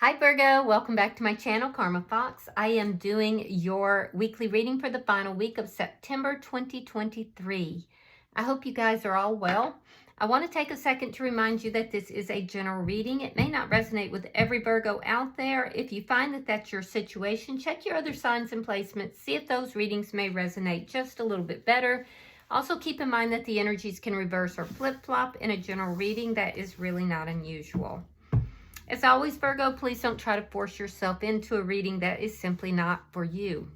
Hi Virgo, welcome back to my channel, Karma Fox. I am doing your weekly reading for the final week of September 2023. I hope you guys are all well. I want to take a second to remind you that this is a general reading. It may not resonate with every Virgo out there. If you find that that's your situation, check your other signs and placements. See if those readings may resonate just a little bit better. Also keep in mind that the energies can reverse or flip-flop in a general reading. That is really not unusual. As always, Virgo, please don't try to force yourself into a reading that is simply not for you.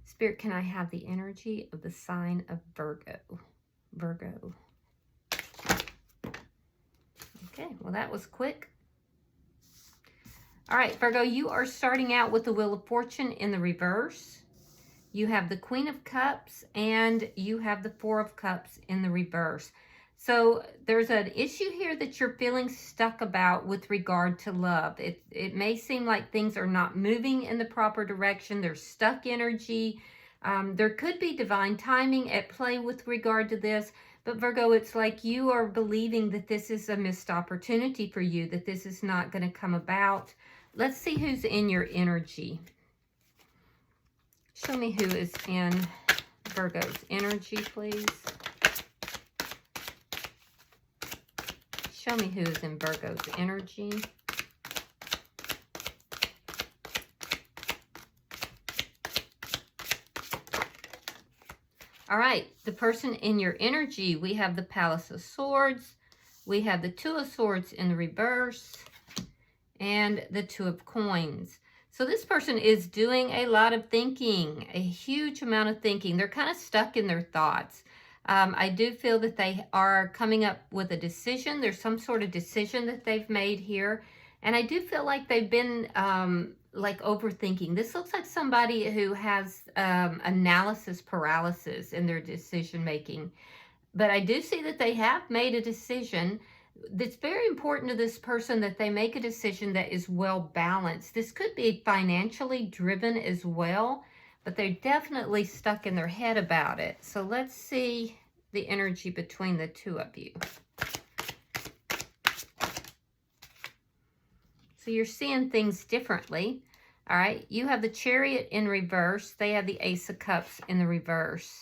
Spirit, can I have the energy of the sign of Virgo? Virgo. Okay, well, that was quick. All right, Virgo, you are starting out with the Wheel of Fortune in the reverse. You have the Queen of Cups and you have the Four of Cups in the reverse. So there's an issue here that you're feeling stuck about with regard to love. It may seem like things are not moving in the proper direction. There's stuck energy. There could be divine timing at play with regard to this. But Virgo, it's like you are believing that this is a missed opportunity for you, that this is not going to come about. Let's see who's in your energy. Show me who is in Virgo's energy, please. Show me who is in Virgo's energy. All right, the person in your energy, we have the Palace of Swords, we have the Two of Swords in the reverse, and the Two of Coins. So this person is doing a lot of thinking, a huge amount of thinking. They're kind of stuck in their thoughts. I do feel that they are coming up with a decision. There's some sort of decision that they've made here. And I do feel like they've been like overthinking. This looks like somebody who has analysis paralysis in their decision making. But I do see that they have made a decision. It's very important to this person that they make a decision that is well balanced. This could be financially driven as well, but they're definitely stuck in their head about it. So let's see the energy between the two of you. So you're seeing things differently. All right, you have the Chariot in reverse. They have the Ace of Cups in the reverse.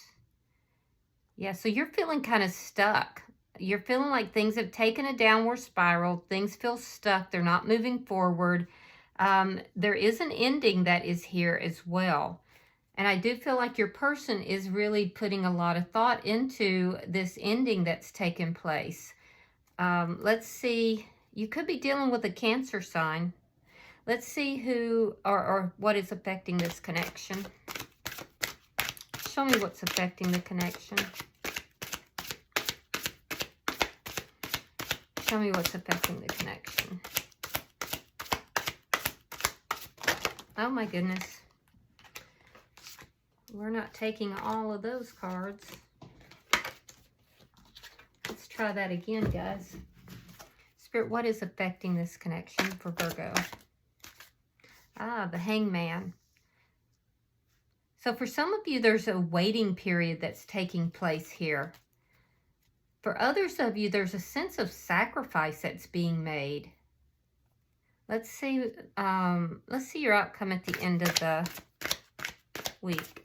Yeah, so you're feeling kind of stuck. You're feeling like things have taken a downward spiral. Things feel stuck. They're not moving forward. There is an ending that is here as well. And I do feel like your person is really putting a lot of thought into this ending that's taken place. Let's see. You could be dealing with a Cancer sign. Let's see who or what is affecting this connection. Show me what's affecting the connection. Show me what's affecting the connection. Oh my goodness. We're not taking all of those cards. Let's try that again, guys. Spirit, what is affecting this connection for Virgo? Ah, the Hangman. So for some of you, there's a waiting period that's taking place here. For others of you, there's a sense of sacrifice that's being made. Let's see your outcome at the end of the week.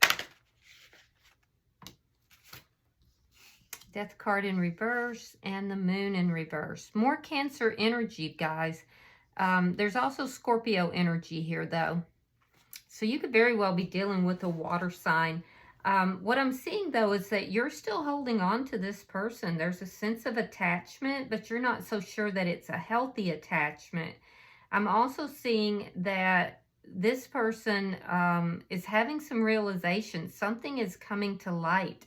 Death card in reverse and the Moon in reverse. More Cancer energy, guys. There's also Scorpio energy here, though. So you could very well be dealing with a water sign. What I'm seeing, though, is that you're still holding on to this person. There's a sense of attachment, but you're not so sure that it's a healthy attachment. I'm also seeing that this person is having some realization. Something is coming to light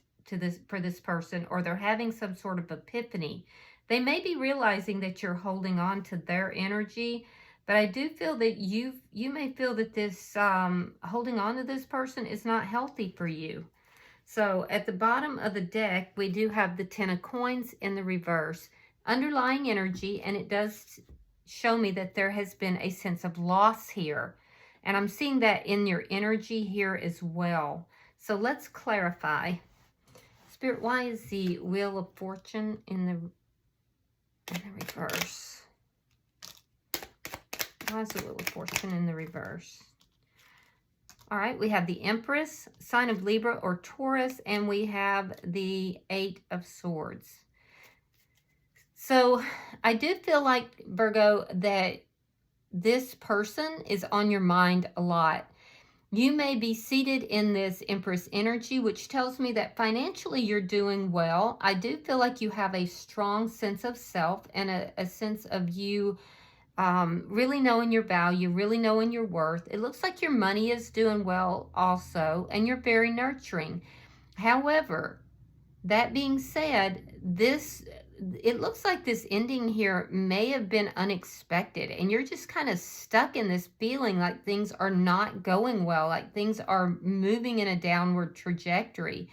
for this person, or they're having some sort of epiphany. They may be realizing that you're holding on to their energy, but I do feel that you may feel that this holding on to this person is not healthy for you. So at the bottom of the deck, we do have the Ten of Coins in the reverse. Underlying energy, and it does show me that there has been a sense of loss here. And I'm seeing that in your energy here as well. So let's clarify. Spirit, why is the Wheel of Fortune in the reverse? Why is the Wheel of Fortune in the reverse? All right, we have the Empress, sign of Libra or Taurus, and we have the 8 of Swords. So I do feel like, Virgo, that this person is on your mind a lot. You may be seated in this Empress energy, which tells me that financially you're doing well. I do feel like you have a strong sense of self and a sense of you really knowing your value, really knowing your worth. It looks like your money is doing well also, and you're very nurturing. However, that being said, it looks like this ending here may have been unexpected, and you're just kind of stuck in this feeling like things are not going well, like things are moving in a downward trajectory.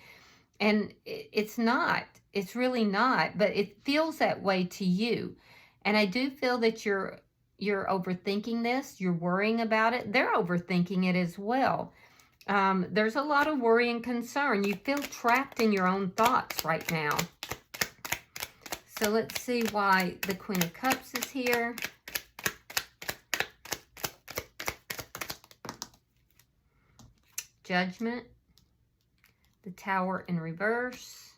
And it's not. It's really not, but it feels that way to you. And I do feel that you're overthinking this. You're worrying about it. They're overthinking it as well. There's a lot of worry and concern. You feel trapped in your own thoughts right now. So let's see why the Queen of Cups is here. Judgment. The Tower in reverse.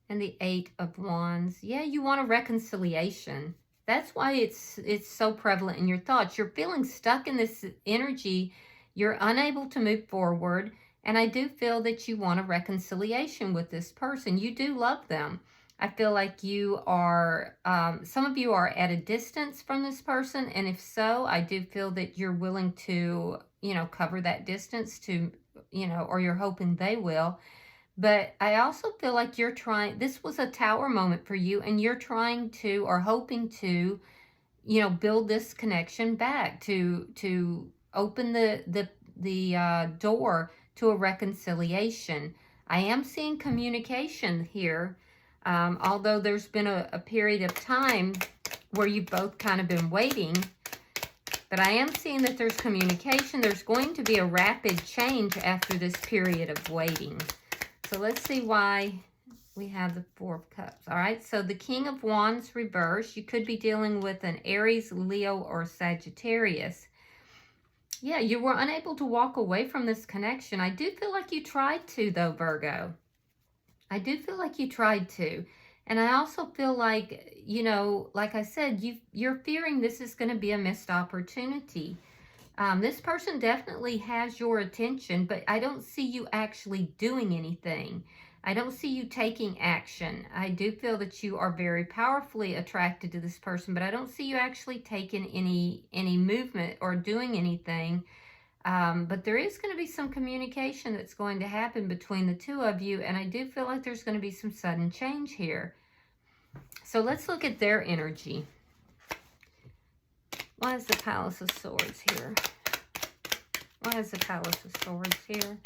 And the 8 of Wands. Yeah, you want a reconciliation. That's why it's so prevalent in your thoughts. You're feeling stuck in this energy. You're unable to move forward. And I do feel that you want a reconciliation with this person. You do love them. I feel like you are, some of you are at a distance from this person. And if so, I do feel that you're willing to, cover that distance to, or you're hoping they will. But I also feel like you're trying, this was a tower moment for you, and you're trying to, or hoping to, build this connection back, to open the door to a reconciliation. I am seeing communication here, although there's been a period of time where you've both kind of been waiting. But I am seeing that there's communication. There's going to be a rapid change after this period of waiting. So let's see why we have the 4 of Cups. All right, so the King of Wands reverse. You could be dealing with an Aries, Leo, or Sagittarius. Yeah, you were unable to walk away from this connection. I do feel like you tried to, though, Virgo. I do feel like you tried to. And I also feel like, like I said, you're fearing this is going to be a missed opportunity. This person definitely has your attention, but I don't see you actually doing anything. I don't see you taking action. I do feel that you are very powerfully attracted to this person, but I don't see you actually taking any movement or doing anything. But there is going to be some communication that's going to happen between the two of you, and I do feel like there's going to be some sudden change here. So let's look at their energy. Why is the Palace of Swords here? Why is the Palace of Swords here?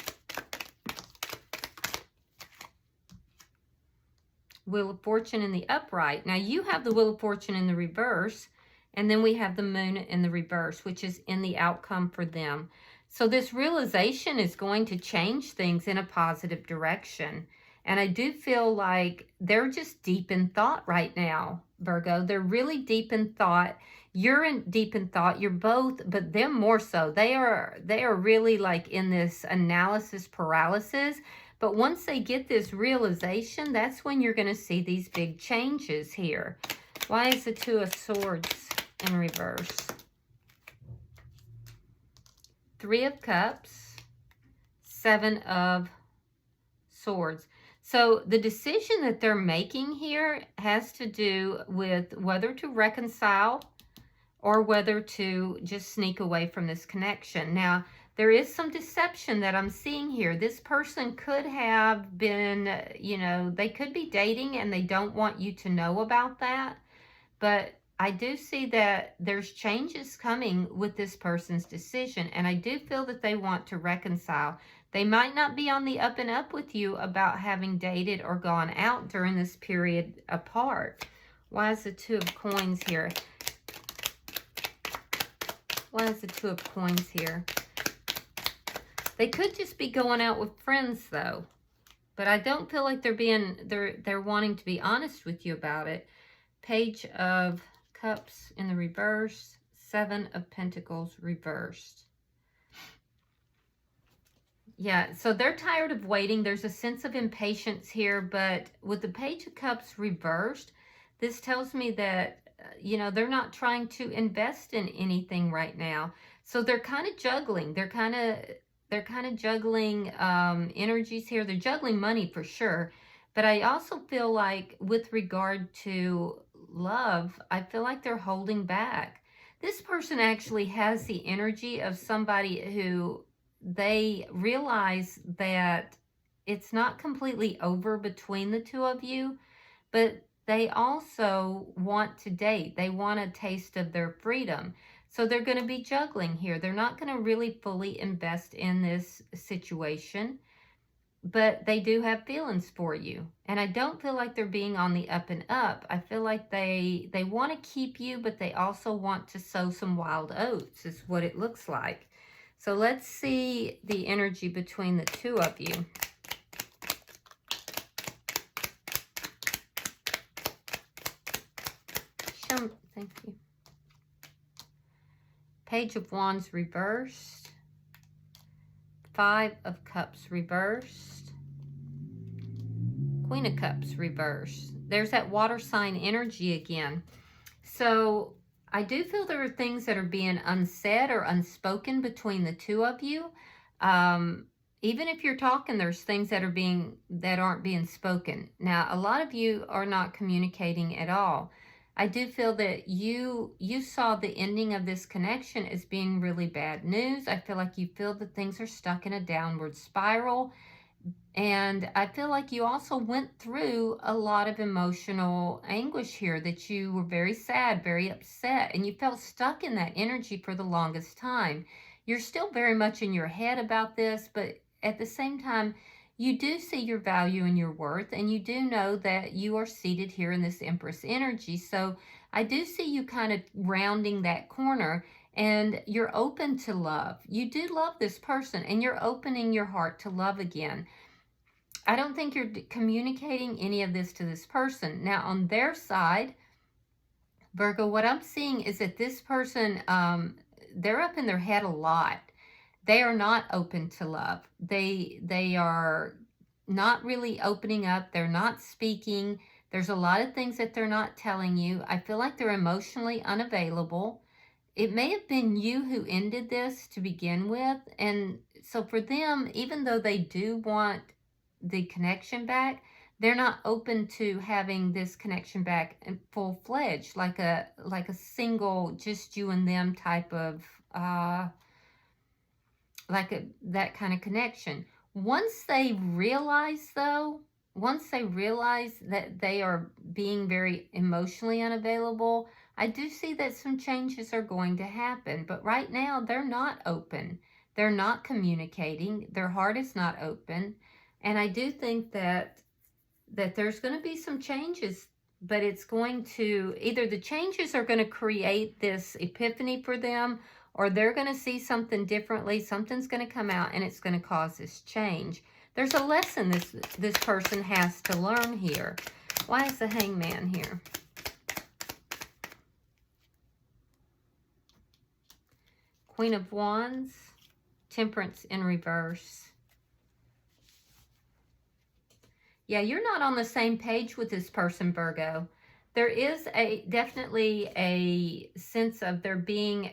Wheel of Fortune in the upright. Now you have the Wheel of Fortune in the reverse, and then we have the Moon in the reverse, which is in the outcome for them. So this realization is going to change things in a positive direction. And I do feel like they're just deep in thought right now, Virgo. They're really deep in thought. You're deep in thought. You're both, but them more so. They are really like in this analysis paralysis. But once they get this realization, that's when you're going to see these big changes here. Why is the 2 of Swords in reverse? 3 of Cups, 7 of Swords. So the decision that they're making here has to do with whether to reconcile or whether to just sneak away from this connection. Now, there is some deception that I'm seeing here. This person could have been, they could be dating and they don't want you to know about that. But I do see that there's changes coming with this person's decision, and I do feel that they want to reconcile. They might not be on the up and up with you about having dated or gone out during this period apart. Why is the 2 of Coins here? Why is the 2 of Coins here? They could just be going out with friends, though. But I don't feel like they're wanting to be honest with you about it. Page of Cups in the reverse, Seven of Pentacles reversed. Yeah, so they're tired of waiting. There's a sense of impatience here, but with the Page of Cups reversed, this tells me that, you know, they're not trying to invest in anything right now. So they're kind of juggling. They're kind of juggling energies here. They're juggling money for sure. But I also feel like with regard to love, I feel like they're holding back. This person actually has the energy of somebody who they realize that it's not completely over between the two of you, but they also want to date. They want a taste of their freedom. So they're going to be juggling here. They're not going to really fully invest in this situation, but they do have feelings for you. And I don't feel like they're being on the up and up. I feel like they want to keep you, but they also want to sow some wild oats, is what it looks like. So let's see the energy between the two of you. Thank you. Page of Wands reversed. Five of Cups reversed. Queen of Cups reversed. There's that water sign energy again. So I do feel there are things that are being unsaid or unspoken between the two of you. Even if you're talking, there's things that aren't being spoken. Now, a lot of you are not communicating at all. I do feel that you saw the ending of this connection as being really bad news. I feel like you feel that things are stuck in a downward spiral. And I feel like you also went through a lot of emotional anguish here, that you were very sad, very upset, and you felt stuck in that energy for the longest time. You're still very much in your head about this, but at the same time, you do see your value and your worth, and you do know that you are seated here in this Empress energy. So I do see you kind of rounding that corner, and you're open to love. You do love this person, and you're opening your heart to love again. I don't think you're communicating any of this to this person. Now, on their side, Virgo, what I'm seeing is that this person, they're up in their head a lot. They are not open to love. They are not really opening up. They're not speaking. There's a lot of things that they're not telling you. I feel like they're emotionally unavailable. It may have been you who ended this to begin with. And so for them, even though they do want the connection back, they're not open to having this connection back in full-fledged, like a single, just you and them type of that kind of connection. Once they realize that they are being very emotionally unavailable, I do see that some changes are going to happen. But right now, they're not open. They're not communicating. Their heart is not open. And I do think that there's going to be some changes, but it's going to, either the changes are going to create this epiphany for them, or they're going to see something differently. Something's going to come out and it's going to cause this change. There's a lesson this person has to learn here. Why is the Hangman here? Queen of Wands, Temperance in reverse. Yeah, you're not on the same page with this person, Virgo. There is definitely a sense of there being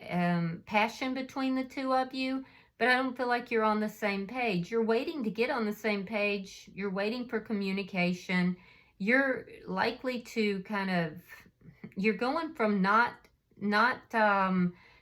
passion between the two of you, but I don't feel like you're on the same page. You're waiting to get on the same page. You're waiting for communication. You're likely to you're going from not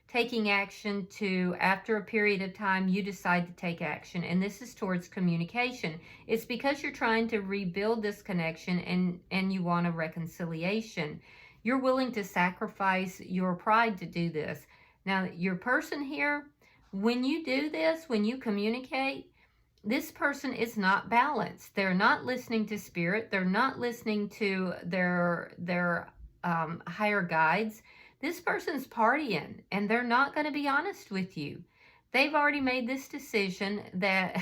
taking action to, after a period of time, you decide to take action. And this is towards communication. It's because you're trying to rebuild this connection and you want a reconciliation. You're willing to sacrifice your pride to do this. Now, your person here, when you do this, when you communicate, this person is not balanced. They're not listening to spirit. They're not listening to their higher guides. This person's partying, and they're not going to be honest with you. They've already made this decision that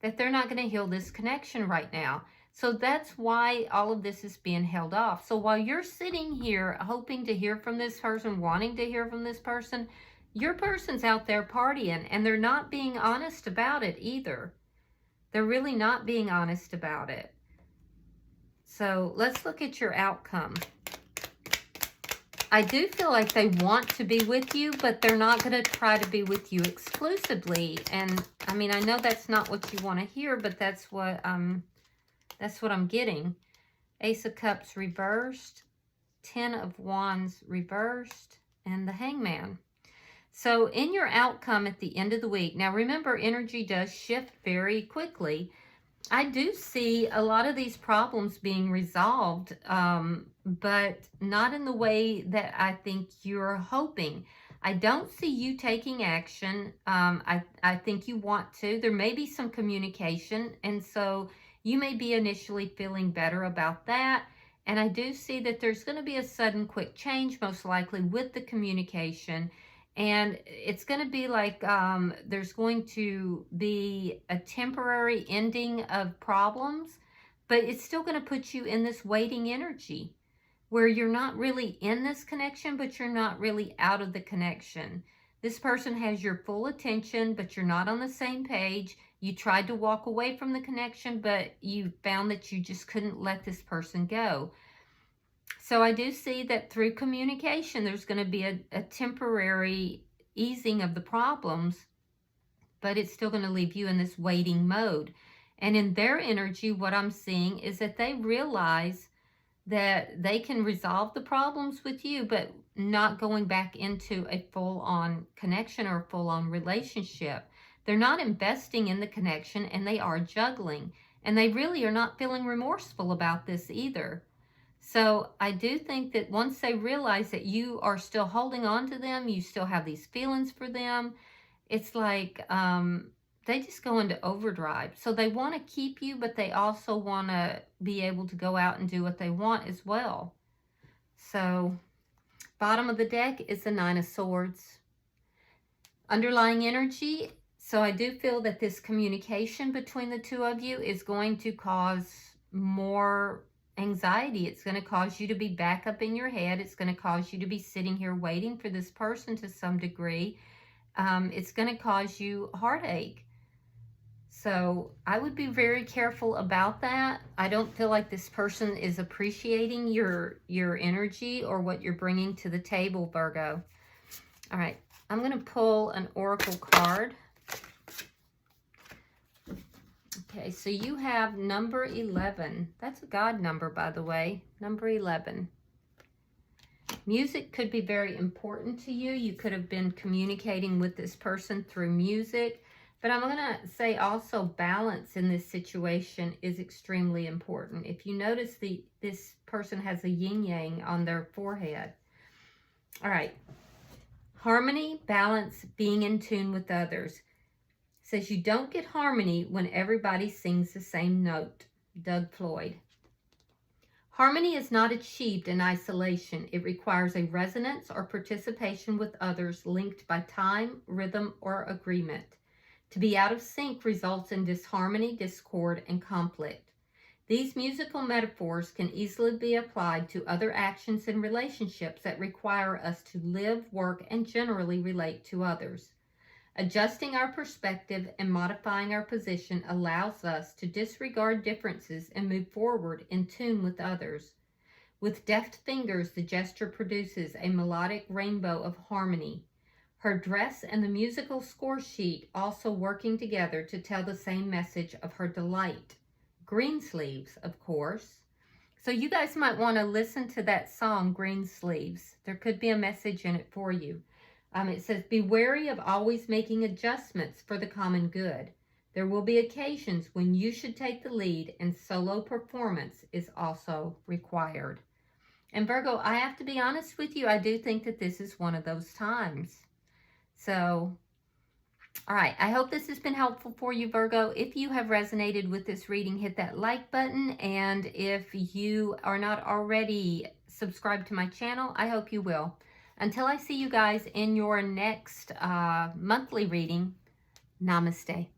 they're not going to heal this connection right now. So that's why all of this is being held off. So while you're sitting here hoping to hear from this person, wanting to hear from this person, your person's out there partying, and they're not being honest about it either. They're really not being honest about it. So let's look at your outcome. I do feel like they want to be with you, but they're not going to try to be with you exclusively. And I mean, I know that's not what you want to hear, but that's what I'm getting. Ace of Cups reversed, 10 of Wands reversed, and the Hangman. So in your outcome at the end of the week, now remember, energy does shift very quickly. I do see a lot of these problems being resolved, but not in the way that I think you're hoping. I don't see you taking action. I think you want to. There may be some communication, and so you may be initially feeling better about that. And I do see that there's going to be a sudden quick change, most likely with the communication. And it's going to be like there's going to be a temporary ending of problems, but it's still going to put you in this waiting energy where you're not really in this connection, but you're not really out of the connection. This person has your full attention, but you're not on the same page. You tried to walk away from the connection, but you found that you just couldn't let this person go. So I do see that through communication, there's going to be a temporary easing of the problems, but it's still going to leave you in this waiting mode. And in their energy, what I'm seeing is that they realize that they can resolve the problems with you, but not going back into a full-on connection or full-on relationship. They're not investing in the connection, and they are juggling. And they really are not feeling remorseful about this either. So I do think that once they realize that you are still holding on to them, you still have these feelings for them, it's like they just go into overdrive. So they want to keep you, but they also want to be able to go out and do what they want as well. So bottom of the deck is the Nine of Swords. Underlying energy. So I do feel that this communication between the two of you is going to cause more anxiety. It's going to cause you to be back up in your head. It's going to cause you to be sitting here waiting for this person to some degree. It's going to cause you heartache. So I would be very careful about that. I don't feel like this person is appreciating your energy or what you're bringing to the table, Virgo. All right, I'm going to pull an oracle card. Okay, so you have number 11. That's a God number, by the way. Number 11. Music could be very important to you. You could have been communicating with this person through music. But I'm going to say also balance in this situation is extremely important. If you notice, this person has a yin-yang on their forehead. All right. Harmony, balance, being in tune with others. Says you don't get harmony when everybody sings the same note. Doug Floyd. Harmony is not achieved in isolation. It requires a resonance or participation with others linked by time, rhythm, or agreement. To be out of sync results in disharmony, discord, and conflict. These musical metaphors can easily be applied to other actions and relationships that require us to live, work, and generally relate to others. Adjusting our perspective and modifying our position allows us to disregard differences and move forward in tune with others. With deft fingers, the gesture produces a melodic rainbow of harmony. Her dress and the musical score sheet also working together to tell the same message of her delight. Greensleeves, of course. So you guys might want to listen to that song, Greensleeves. There could be a message in it for you. It says, be wary of always making adjustments for the common good. There will be occasions when you should take the lead, and solo performance is also required. And Virgo, I have to be honest with you, I do think that this is one of those times. So, all right, I hope this has been helpful for you, Virgo. If you have resonated with this reading, hit that like button. And if you are not already subscribed to my channel, I hope you will. Until I see you guys in your next monthly reading, namaste.